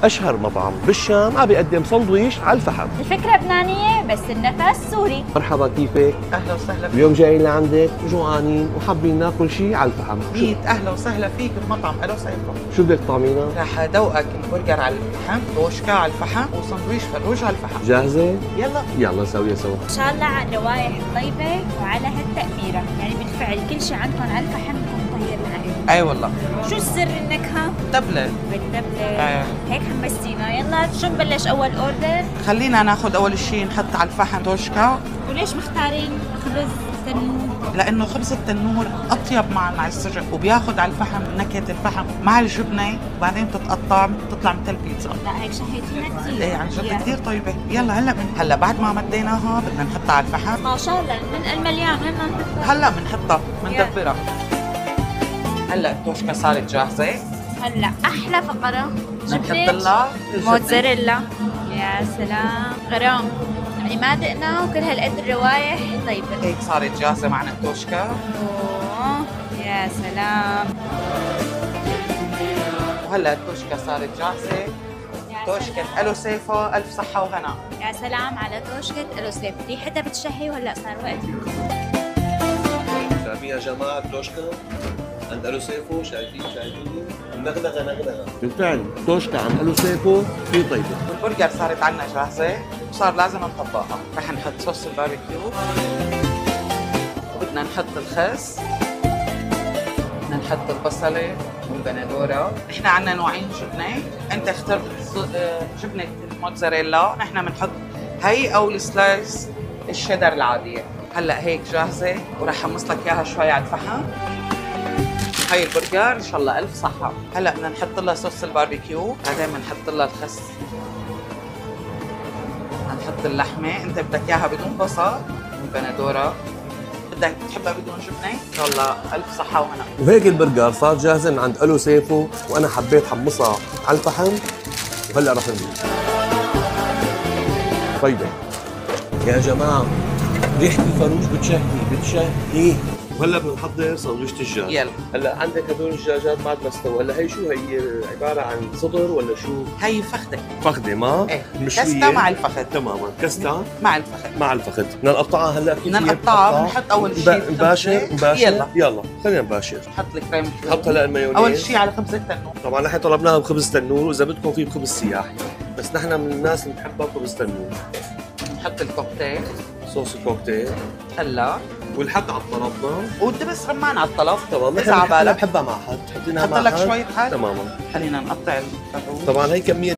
اشهر مطعم بالشام عم بيقدم سندويش على الفحم. الفكرة لبنانية بس النفس سوري. مرحبا، كيفك؟ اهلا وسهلا فيك. اليوم جايين لعندك جوعانين وحابين ناكل شيء على الفحم. ميت اهلا وسهلا فيك بمطعم الو سيفو. شو بدك طعمينا؟ رح ادوقك البرجر على الفحم، توشكا على الفحم، وسندويش فروج على الفحم. جاهزة؟ يلا نسويها سوا. ان شاء الله على الروايح طيبة وعلى هالتأميرة، يعني بالفعل كل شيء عندكم على الفحم بيكون طيب معي. اي والله. شو السر النكهة؟ دبلة. بالدبلة. هيك حمستينا. يلا شو نبلش اول اوردر؟ خلينا ناخذ اول شيء نحط على الفحم توشكا، وليش مختارين خبز تنور؟ لانه خبز التنور اطيب مع السجق، وبياخذ على الفحم نكهه الفحم مع الجبنه، وبعدين بتتقطع بتطلع مثل البيتزا. لا هيك شهيتينا كثير. ايه عن جد كثير طيبه. يلا هلا بعد ما مديناها بدنا نحطها على الفحم. ما شاء الله من المليان وين ما نحطها؟ هلا بنحطها بندبرها. هلا التوشكا صارت جاهزه. هلا احلى فقره نحط لها موتزاريلا. يا سلام غرام، يعني ما دقنا وكل هالقد الروايح طيبه. هيك صارت جاهزه معنا التوشكا. اوه يا سلام. وهلا التوشكا صارت جاهزه. توشكة الو سيفو، الف صحه وهنا. يا سلام على توشكة الو سيفو، ريحتها بتشهي وهلا صار وقت. شايفين يا جماعة التوشكا عند الو سيفو؟ شايفين نغنغة. بالفعل توشكا عند الو سيفو كثير طيبة. والبرجر صارت عنا جاهزه وصار لازم نطبقها. رح نحط صوص الباربيكيو، وبدنا نحط الخس، بدنا نحط البصله والبندوره. نحن عنا نوعين جبنه، انت اخترت جبنه الموتزاريلا، نحن بنحط هي او السلايس الشيدر العاديه. هلا هيك جاهزه ورح حمص لك اياها شوي على الفحم. هاي البرجر ان شاء الله الف صحه. هلا بدنا نحط لها صوص الباربيكيو، بعدين بنحط لها الخس، نحط اللحمه. انت بدك اياها بدون بصل والبندوره، بدك تحبها بدون جبنه، ان شاء الله الف صحه وهنا. وهيك البرجر صار جاهزة من عند الو سيفو، وانا حبيت حمصها على الفحم وهلا رح نروح. طيبة يا جماعة، ريحة الفروج بتشهي. وهلا بنحضر سندويشة الدجاج. يلا هلا عندك هدول الدجاجات بعد ما استووا، هلا هي شو هي؟ عبارة عن صدر ولا شو؟ هي فخده. فخدة ما؟ ايه مشوية. كسته مع الفخذ. تماما كسته مع الفخذ. مع الفخذ. بدنا نقطعها هلا. بدنا نقطعها، بنحط اول شيء نباشر. يلا خلينا نباشر. نحط الكريم. نحط هلا المايونيز اول شيء على خبز التنور. طبعا نحن طلبناها بخبز تنور، واذا بدكم في بخبز سياحي، بس نحن من الناس اللي بنحبها بخبز تنور. نحط الكوكتيل، صوص الكوكتيل هلا والحد على الطرف. ودبس رمان على الطلب. تمام. اذا على بالك بحبها مع حد، حطيناها حط مع لك حد. شويه حد. تماما. خلينا نقطع الفروج. طبعا هي كمية